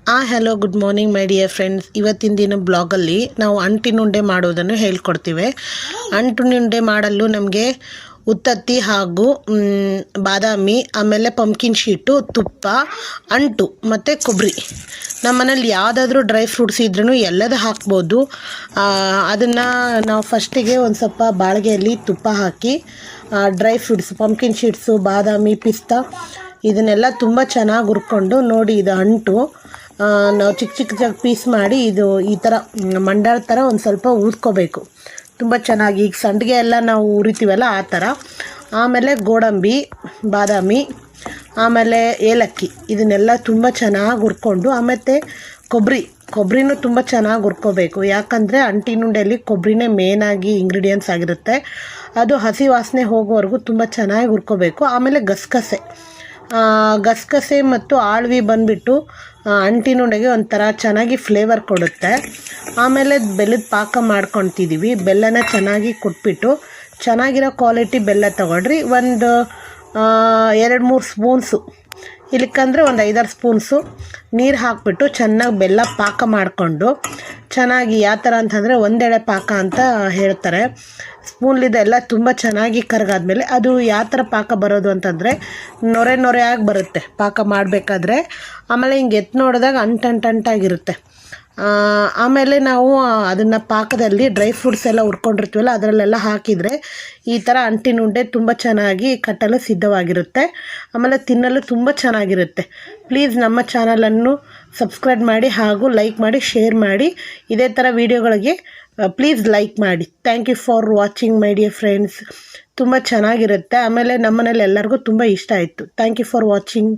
Hello good morning ಮೈ dear friends. ಇವತ್ತಿನ ದಿನ ಬ್ಲಾಗಲ್ಲಿ ನಾವು ಅಂಟಿನುಂಡೆ ಮಾಡೋದನ್ನು ಹೇಳ್ಕೊಡ್ತೀವಿ. ಅಂಟಿನುಂಡೆ ಮಾಡಲು ನಮಗೆ ಉತ್ತತ್ತಿ ಹಾಗೂ ಬಾದಾಮಿ, ಆಮೇಲೆ ಪಂಪ್ಕಿನ್ ಶೀಟು, ತುಪ್ಪ, ಅಂಟು ಮತ್ತು ಕೊಬ್ಬರಿ. ನಮ್ಮನೇಲಿ ಯಾವುದಾದ್ರೂ ಡ್ರೈ ಫ್ರೂಟ್ಸ್ ಇದ್ರೂ ಎಲ್ಲದು ಹಾಕ್ಬೋದು. ಅದನ್ನು ನಾವು ಫಸ್ಟಿಗೆ ಒಂದು ಸ್ವಲ್ಪ ಬಾಳಿಗೆಯಲ್ಲಿ ತುಪ್ಪ ಹಾಕಿ ಡ್ರೈ ಫ್ರೂಟ್ಸ್, ಪಂಪ್ಕಿನ್ ಶೀಟ್ಸು, ಬಾದಾಮಿ, ಪಿಸ್ತಾ ಇದನ್ನೆಲ್ಲ ತುಂಬ ಚೆನ್ನಾಗಿ ಹುರ್ಕೊಂಡು, ನೋಡಿ ಇದು ಅಂಟು ನಾವು ಚಿಕ್ಕ ಚಿಕ್ಕದಾಗಿ ಪೀಸ್ ಮಾಡಿ ಇದು ಈ ಥರ ಮಂಡಾಳ ಥರ ಒಂದು ಸ್ವಲ್ಪ ಊದ್ಕೋಬೇಕು ತುಂಬ ಚೆನ್ನಾಗಿ. ಈಗ ಸಂಡಿಗೆ ಎಲ್ಲ ನಾವು ಉರಿತೀವಲ್ಲ ಆ ಥರ. ಆಮೇಲೆ ಗೋಡಂಬಿ, ಬಾದಾಮಿ, ಆಮೇಲೆ ಏಲಕ್ಕಿ ಇದನ್ನೆಲ್ಲ ತುಂಬ ಚೆನ್ನಾಗಿ ಹುರ್ಕೊಂಡು, ಆಮೇಲೆ ಕೊಬ್ಬರಿನೂ ತುಂಬ ಚೆನ್ನಾಗಿ ಹುರ್ಕೋಬೇಕು. ಯಾಕಂದರೆ ಅಂಟಿನುಂಡೆಯಲ್ಲಿ ಕೊಬ್ಬರಿನೇ ಮೇನಾಗಿ ಇಂಗ್ರೀಡಿಯೆಂಟ್ಸ್ ಆಗಿರುತ್ತೆ. ಅದು ಹಸಿ ವಾಸನೆ ಹೋಗೋವರೆಗೂ ತುಂಬ ಚೆನ್ನಾಗಿ ಹುರ್ಕೋಬೇಕು. ಆಮೇಲೆ ಗಸಗಸೆ ಮತ್ತು ಆಳ್ವಿ ಬಂದುಬಿಟ್ಟು ಅಂಟಿನುಂಡೆಗೆ ಒಂಥರ ಚೆನ್ನಾಗಿ ಫ್ಲೇವರ್ ಕೊಡುತ್ತೆ. ಆಮೇಲೆ ಬೆಲ್ಲದ ಪಾಕ ಮಾಡ್ಕೊತಿದ್ದೀವಿ. ಬೆಲ್ಲನ ಚೆನ್ನಾಗಿ ಕುಟ್ಬಿಟ್ಟು ಚೆನ್ನಾಗಿರೋ ಕ್ವಾಲಿಟಿ ಬೆಲ್ಲ ತೊಗೊಳ್ರಿ. ಒಂದು 2-3 ಸ್ಪೂನ್ಸು, ಇಲ್ಲಕ್ಕಂದರೆ ಒಂದು 5-6 ಸ್ಪೂನ್ಸು ನೀರು ಹಾಕಿಬಿಟ್ಟು ಚೆನ್ನಾಗಿ ಬೆಲ್ಲ ಪಾಕ ಮಾಡಿಕೊಂಡು, ಚೆನ್ನಾಗಿ ಯಾವ ಥರ ಅಂತಂದರೆ ಒಂದೆಳೆ ಪಾಕ ಅಂತ ಹೇಳ್ತಾರೆ. ಸ್ಪೂನ್ಲಿದೆಲ್ಲ ತುಂಬ ಚೆನ್ನಾಗಿ ಕರಗಾದ್ಮೇಲೆ ಅದು ಯಾವ ಥರ ಪಾಕ ಬರೋದು ಅಂತಂದರೆ ನೊರೆ ಆಗಿ ಬರುತ್ತೆ ಪಾಕ ಮಾಡಬೇಕಾದ್ರೆ. ಆಮೇಲೆ ಹಿಂಗೆ ಎತ್ತು ನೋಡಿದಾಗ ಅಂಟಾಗಿರುತ್ತೆ. ಆಮೇಲೆ ನಾವು ಅದನ್ನು ಪಾಕದಲ್ಲಿ ಡ್ರೈ ಫ್ರೂಟ್ಸ್ ಎಲ್ಲ ಹುರ್ಕೊಂಡಿರ್ತೀವಲ್ಲ ಅದರಲ್ಲೆಲ್ಲ ಹಾಕಿದರೆ ಈ ಥರ ಅಂಟಿನುಂಡೆ ತುಂಬ ಚೆನ್ನಾಗಿ ಕಟ್ಟಲು ಸಿದ್ಧವಾಗಿರುತ್ತೆ. ಆಮೇಲೆ ತಿನ್ನಲು ತುಂಬ ಚೆನ್ನಾಗಿರುತ್ತೆ. ಪ್ಲೀಸ್ ನಮ್ಮ ಚಾನಲನ್ನು ಸಬ್ಸ್ಕ್ರೈಬ್ ಮಾಡಿ ಹಾಗೂ ಲೈಕ್ ಮಾಡಿ, ಶೇರ್ ಮಾಡಿ. ಇದೇ ಥರ ವೀಡಿಯೋಗಳಿಗೆ ಪ್ಲೀಸ್ ಲೈಕ್ ಮಾಡಿ. Thank you for watching my dear friends. ತುಂಬ ಚೆನ್ನಾಗಿರುತ್ತೆ. ಆಮೇಲೆ ನಮ್ಮನೇಲಿ ಎಲ್ಲರಿಗೂ ತುಂಬ ಇಷ್ಟ ಆಯಿತು. Thank you for watching.